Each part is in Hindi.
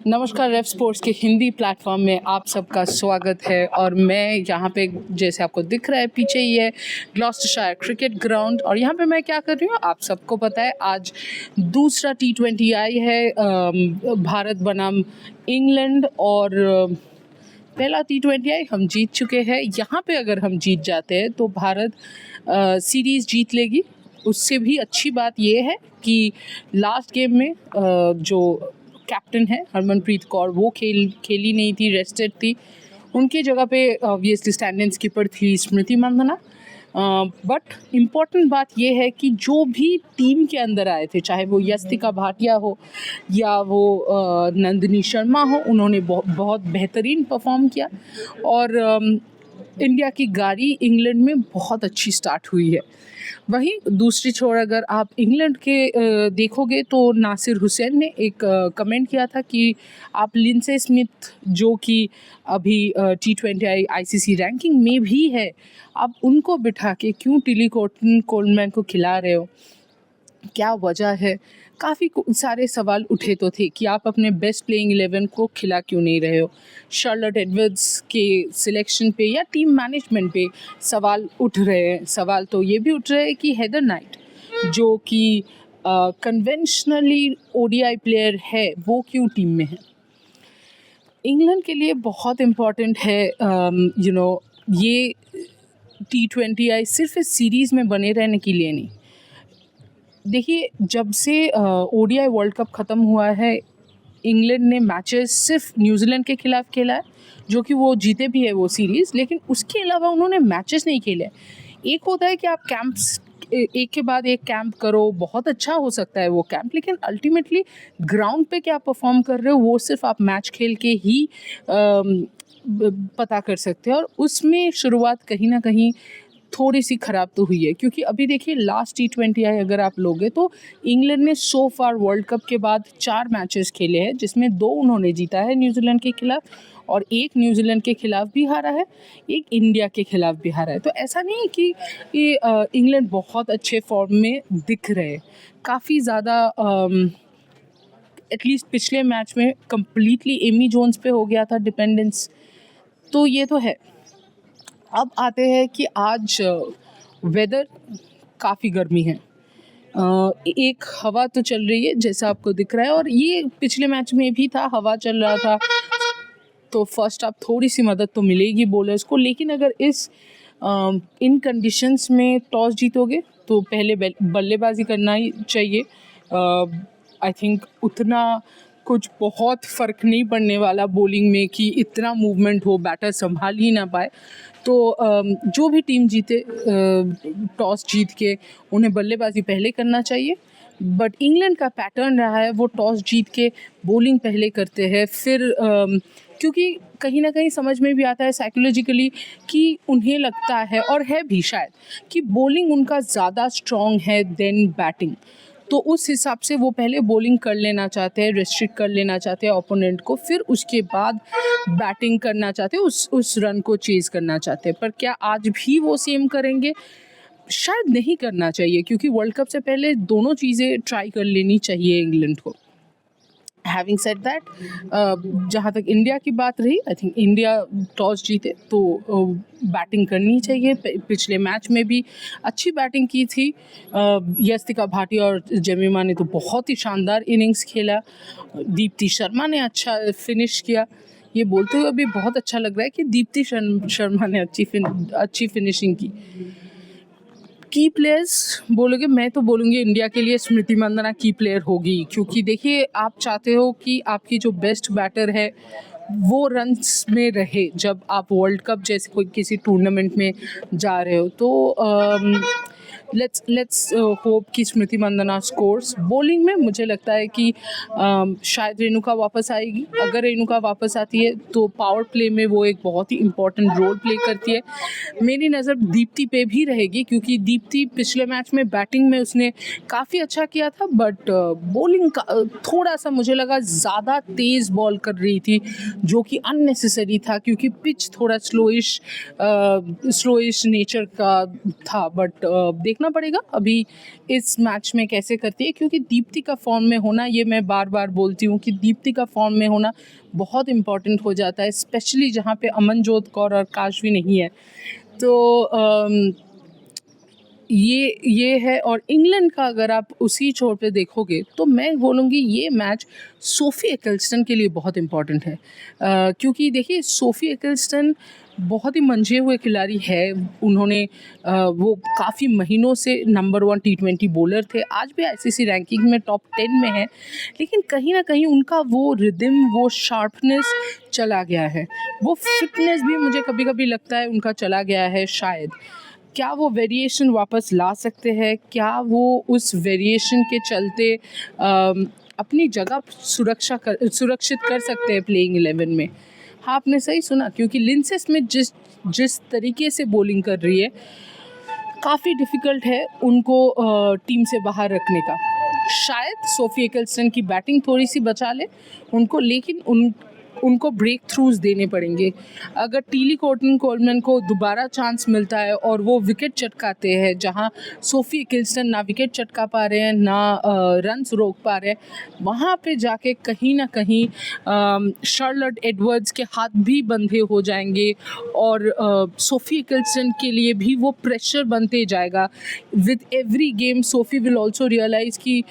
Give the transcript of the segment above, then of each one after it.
नमस्कार, रेफ स्पोर्ट्स के हिंदी प्लेटफॉर्म में आप सबका स्वागत है। और मैं यहाँ पे, जैसे आपको दिख रहा है पीछे, ही है ग्लॉस्टरशायर क्रिकेट ग्राउंड। और यहाँ पे मैं क्या कर रही हूँ आप सबको पता है, आज दूसरा T20 आई है भारत बनाम इंग्लैंड। और पहला T20 आई हम जीत चुके हैं। यहाँ पे अगर हम जीत जाते हैं तो भारत सीरीज़ जीत लेगी। उससे भी अच्छी बात ये है कि लास्ट गेम में जो कैप्टन है हरमनप्रीत कौर, वो खेली नहीं थी, रेस्टेड थी। उनकी जगह पे ऑब्वियसली स्टैंड इन स्किपर थी स्मृति मंदाना। बट इम्पॉर्टेंट बात ये है कि जो भी टीम के अंदर आए थे, चाहे वो यस्तिका भाटिया हो या वो नंदिनी शर्मा हो, उन्होंने बहुत बेहतरीन परफॉर्म किया। और इंडिया की गाड़ी इंग्लैंड में बहुत अच्छी स्टार्ट हुई है। वहीं दूसरी छोर अगर आप इंग्लैंड के देखोगे तो नासिर हुसैन ने एक कमेंट किया था कि आप लिंडसे स्मिथ, जो कि अभी T20 ICC रैंकिंग में भी है, आप उनको बिठा के क्यों टिली कोलमैन को खिला रहे हो, क्या वजह है। काफ़ी सारे सवाल उठे तो थे कि आप अपने बेस्ट प्लेइंग 11 को खिला क्यों नहीं रहे हो। शार्लेट एडवर्ड्स के सिलेक्शन पे या टीम मैनेजमेंट पे सवाल उठ रहे हैं। सवाल तो ये भी उठ रहे हैं कि हेदर नाइट, जो कि कन्वेंशनली ODI प्लेयर है, वो क्यों टीम में है। इंग्लैंड के लिए बहुत इम्पॉर्टेंट है ये T20 आई सिर्फ इस सीरीज़ में बने रहने के लिए नहीं। देखिए, जब से ODI वर्ल्ड कप ख़त्म हुआ है, इंग्लैंड ने मैचेस सिर्फ न्यूजीलैंड के खिलाफ खेला है, जो कि वो जीते भी है वो सीरीज़, लेकिन उसके अलावा उन्होंने मैचेस नहीं खेले। एक होता है कि आप कैंप्स एक के बाद एक कैंप करो, बहुत अच्छा हो सकता है वो कैंप, लेकिन अल्टीमेटली ग्राउंड पे क्या परफॉर्म कर रहे हो वो सिर्फ आप मैच खेल के ही पता कर सकते हैं। और उसमें शुरुआत कहीं ना कहीं थोड़ी सी ख़राब तो हुई है, क्योंकि अभी देखिए लास्ट T20 आई अगर आप लोगे तो इंग्लैंड ने सो फार वर्ल्ड कप के बाद 4 मैचेस खेले हैं, जिसमें 2 उन्होंने जीता है न्यूजीलैंड के खिलाफ, और 1 न्यूजीलैंड के खिलाफ भी हारा है, 1 इंडिया के खिलाफ भी हारा है। तो ऐसा नहीं है कि इंग्लैंड बहुत अच्छे फॉर्म में दिख रहे, काफ़ी ज़्यादा एटलीस्ट पिछले मैच में कम्प्लीटली एमी जोन्स पे हो गया था डिपेंडेंस, तो ये तो है। अब आते हैं कि आज वेदर काफ़ी गर्मी है, एक हवा तो चल रही है जैसा आपको दिख रहा है, और ये पिछले मैच में भी था, हवा चल रहा था, तो फर्स्ट हाफ थोड़ी सी मदद तो मिलेगी बॉलर्स को। लेकिन अगर इन कंडीशंस में टॉस जीतोगे तो पहले बल्लेबाजी करना ही चाहिए। आई थिंक उतना कुछ बहुत फ़र्क नहीं पड़ने वाला बॉलिंग में कि इतना मूवमेंट हो, बैटर संभाल ही ना पाए। तो जो भी टीम जीते टॉस जीत के उन्हें बल्लेबाजी पहले करना चाहिए। बट इंग्लैंड का पैटर्न रहा है वो टॉस जीत के बॉलिंग पहले करते हैं, फिर क्योंकि कहीं ना कहीं समझ में भी आता है साइकोलॉजिकली कि उन्हें लगता है, और है भी शायद, कि बॉलिंग उनका ज़्यादा स्ट्रॉन्ग है देन बैटिंग। तो उस हिसाब से वो पहले बॉलिंग कर लेना चाहते हैं, रिस्ट्रिक्ट कर लेना चाहते हैं ओपोनेंट को, फिर उसके बाद बैटिंग करना चाहते हैं, उस रन को चेज़ करना चाहते हैं। पर क्या आज भी वो सेम करेंगे? शायद नहीं करना चाहिए, क्योंकि वर्ल्ड कप से पहले दोनों चीज़ें ट्राई कर लेनी चाहिए इंग्लैंड को। हैविंग सेड दैट, जहाँ तक इंडिया की बात रही, आई थिंक इंडिया टॉस जीते तो बैटिंग करनी चाहिए। पिछले मैच में भी अच्छी बैटिंग की थी यस्तिका भाटिया और जेमिमा ने तो बहुत ही शानदार इनिंग्स खेला। दीप्ति शर्मा ने अच्छा फिनिश किया। ये बोलते हुए अभी बहुत अच्छा लग रहा है कि दीप्ति शर्मा ने अच्छी फिनिशिंग की। की प्लेयर्स बोलोगे, मैं तो बोलूँगी इंडिया के लिए स्मृति मंदाना की प्लेयर होगी, क्योंकि देखिए आप चाहते हो कि आपकी जो बेस्ट बैटर है वो रन्स में रहे जब आप वर्ल्ड कप जैसे कोई किसी टूर्नामेंट में जा रहे हो। तो लेट्स होप कि स्मृति मंदाना स्कोर्स। बॉलिंग में मुझे लगता है कि शायद रेणुका वापस आएगी। अगर रेणुका वापस आती है तो पावर प्ले में वो एक बहुत ही इम्पॉर्टेंट रोल प्ले करती है। मेरी नज़र दीप्ति पे भी रहेगी, क्योंकि दीप्ति पिछले मैच में बैटिंग में उसने काफ़ी अच्छा किया था, बट बॉलिंग का थोड़ा सा मुझे लगा ज़्यादा तेज़ बॉल कर रही थी, जो कि अननेसेसरी था, क्योंकि पिच थोड़ा स्लोइश नेचर का था। बट देखना देखना पड़ेगा अभी इस मैच में कैसे करती है, क्योंकि दीप्ति का फॉर्म में होना, ये मैं बार बार बोलती हूँ कि दीप्ति का फॉर्म में होना बहुत इम्पॉर्टेंट हो जाता है, स्पेशली जहाँ पे अमनजोत कौर और काशवी नहीं है। तो ये है। और इंग्लैंड का अगर आप उसी छोर पे देखोगे तो मैं बोलूँगी ये मैच सोफ़ी एकिलस्टन के लिए बहुत इम्पॉर्टेंट है, क्योंकि देखिए सोफ़ी एकिलस्टन बहुत ही मंझे हुए खिलाड़ी है। उन्होंने वो काफ़ी महीनों से नंबर 1 T20 बॉलर थे, आज भी आईसीसी रैंकिंग में टॉप 10 में है, लेकिन कहीं ना कहीं उनका वो रिदम, वो शार्पनेस चला गया है, वो फिटनेस भी मुझे कभी कभी लगता है उनका चला गया है शायद। क्या वो वेरिएशन वापस ला सकते हैं? क्या वो उस वेरिएशन के चलते अपनी जगह सुरक्षित कर सकते हैं प्लेइंग 11 में? हाँ, आपने सही सुना, क्योंकि लिंडसे स्मिथ जिस तरीके से बॉलिंग कर रही है, काफ़ी डिफ़िकल्ट है उनको टीम से बाहर रखने का। शायद सोफ़ी एकिलस्टन की बैटिंग थोड़ी सी बचा ले उनको, लेकिन उनको ब्रेक थ्रूज देने पड़ेंगे। अगर टीली कोलमैन को दोबारा चांस मिलता है और वो विकेट चटकाते हैं, जहां सोफ़ी एकिलस्टन ना विकेट चटका पा रहे हैं ना रन्स रोक पा रहे हैं, वहां पे जाके कहीं ना कहीं शार्लेट एडवर्ड्स के हाथ भी बंधे हो जाएंगे और सोफ़ी एकिलस्टन के लिए भी वो प्रेशर बनते जाएगा। With every game Sophie will also realise कि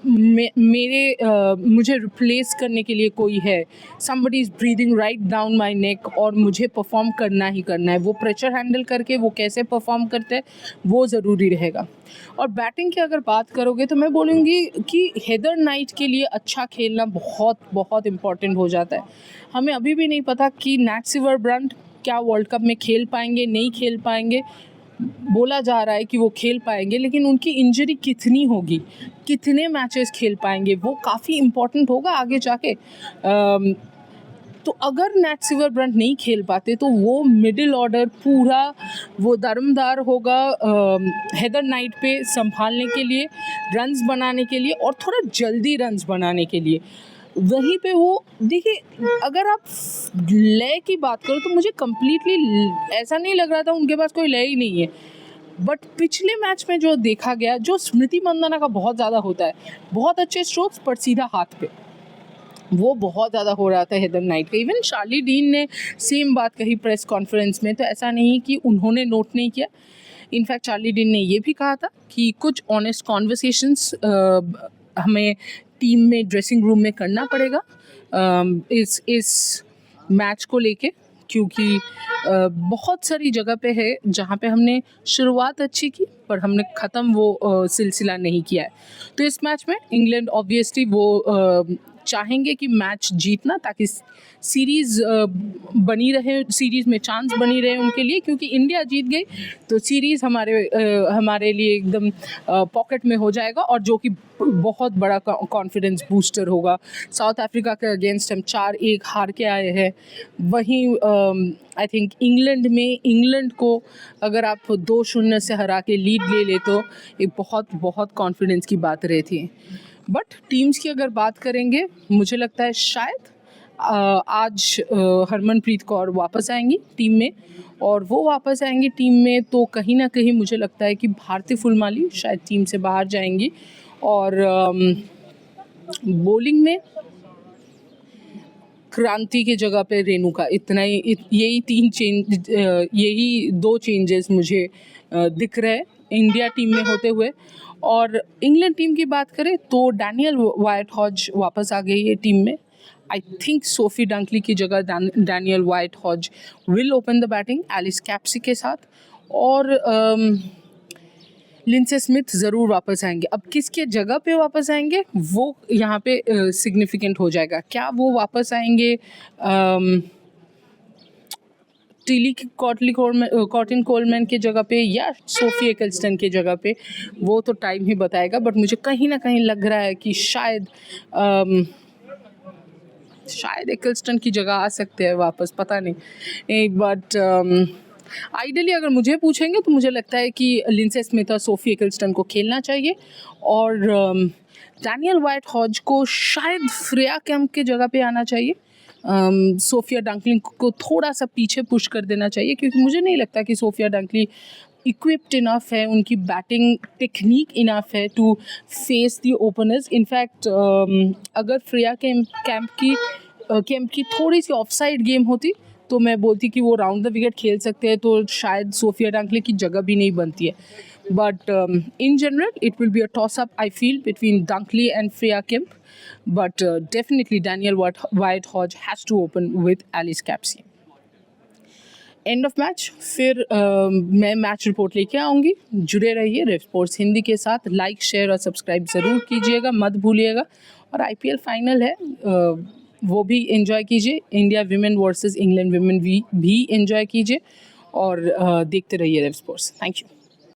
मुझे रिप्लेस करने के लिए कोई है, somebody is breathing right down my neck, और मुझे परफॉर्म करना ही करना है। वो प्रेशर हैंडल करके वो कैसे परफॉर्म करते हैं वो ज़रूरी रहेगा। और बैटिंग की अगर बात करोगे तो मैं बोलूँगी कि हेदर नाइट के लिए अच्छा खेलना बहुत बहुत इम्पॉर्टेंट हो जाता है। हमें अभी भी नहीं पता कि नैट सिमरब्रंट क्या वर्ल्ड कप में खेल पाएंगे, नहीं खेल पाएंगे। बोला जा रहा है कि वो खेल पाएंगे, लेकिन उनकी इंजरी कितनी होगी, कितने मैचेस खेल पाएंगे, वो काफ़ी इम्पोर्टेंट होगा आगे जाके। तो अगर नैट सिमरब्रंट नहीं खेल पाते तो वो मिडिल ऑर्डर पूरा वो दरमदार होगा हेदर नाइट पे संभालने के लिए, रन्स बनाने के लिए और थोड़ा जल्दी रन्स बनाने के लिए। वहीं पे वो देखिए, अगर आप लय की बात करो तो मुझे कम्प्लीटली ऐसा नहीं लग रहा था उनके पास कोई लय ही नहीं है, बट पिछले मैच में जो देखा गया, जो स्मृति मंदाना का बहुत ज़्यादा होता है, बहुत अच्छे स्ट्रोक्स पर सीधा हाथ पे, वो बहुत ज़्यादा हो रहा था हेदर नाइट का। इवन शार्ली डीन ने सेम बात कही प्रेस कॉन्फ्रेंस में, तो ऐसा नहीं कि उन्होंने नोट नहीं किया। इनफैक्ट चार्ली डीन ने ये भी कहा था कि कुछ ऑनेस्ट कॉन्वर्सेशंस हमें टीम में, ड्रेसिंग रूम में करना पड़ेगा इस मैच को लेके, क्योंकि बहुत सारी जगह पे है जहाँ पे हमने शुरुआत अच्छी की पर हमने ख़त्म वो सिलसिला नहीं किया है। तो इस मैच में इंग्लैंड ऑब्वियसली वो चाहेंगे कि मैच जीतना, ताकि सीरीज़ बनी रहे, सीरीज़ में चांस बनी रहे उनके लिए, क्योंकि इंडिया जीत गई तो सीरीज़ हमारे लिए एकदम पॉकेट में हो जाएगा, और जो कि बहुत बड़ा कॉन्फिडेंस बूस्टर होगा। साउथ अफ्रीका के अगेंस्ट हम 4-1 हार के आए हैं। वहीं आई थिंक इंग्लैंड को अगर आप 2-0 से हरा के लीड ले ले तो एक बहुत बहुत कॉन्फिडेंस की बात रहती है। बट टीम्स की अगर बात करेंगे, मुझे लगता है शायद आज हरमनप्रीत कौर वापस आएंगी टीम में, और वो वापस आएंगी टीम में तो कहीं ना कहीं मुझे लगता है कि भारती फुलमाली शायद टीम से बाहर जाएंगी। और बॉलिंग में क्रांति की जगह पे रेणुका, इतना ही, यही 2 चेंजेस मुझे दिख रहे हैं इंडिया टीम में होते हुए। और इंग्लैंड टीम की बात करें तो डैनियल वाइट हॉज वापस आ गई है टीम में। आई थिंक सोफी डंकली की जगह Danielle Wyatt Hodge will open the batting Alice Capsey के साथ, और लिंडसे स्मिथ ज़रूर वापस आएंगे। अब किसके जगह पे वापस आएंगे वो यहाँ पे सिग्निफिकेंट हो जाएगा। क्या वो वापस आएंगे कॉर्टिन कोलमैन की जगह पे या सोफ़ी एकिलस्टन की जगह पे, वो तो टाइम ही बताएगा। बट मुझे कहीं ना कहीं लग रहा है कि शायद एकिलस्टन की जगह आ सकते हैं वापस, पता नहीं। बट आइडियली अगर मुझे पूछेंगे तो मुझे लगता है कि लिंडसे स्मिथ और सोफ़ी एकिलस्टन को खेलना चाहिए, और डैनियल वाइट हॉज को शायद फ्रेया कैम्प के जगह पे आना चाहिए। सोफिया डंकली को थोड़ा सा पीछे पुश कर देना चाहिए, क्योंकि मुझे नहीं लगता कि सोफिया डंकली इक्विप्ड इनफ है, उनकी बैटिंग टेक्निक इनफ है to face the openers. In fact अगर फ्रेया कैंप की थोड़ी सी ऑफ साइड गेम होती तो मैं बोलती कि वो राउंड द विकेट खेल सकते हैं, तो शायद सोफिया डांकले की जगह भी नहीं बनती है. But in general it will be a toss up I feel between Dunkley and Freya Kemp. But definitely Danielle Wyatt Hodge has to open with Alice Capsey. End of match. फिर मैं मैच रिपोर्ट लेके आऊँगी. जुड़े रहिए रेव स्पोर्ट्स हिंदी के साथ. लाइक, शेयर और सब्सक्राइब ज़रूर कीजिएगा, मत भूलिएगा. और IPL फाइनल है, वो भी एंजॉय कीजिए. India women versus England women भी एंजॉय कीजिए. और देखते रहिए रेव स्पोर्ट्स. Thank you.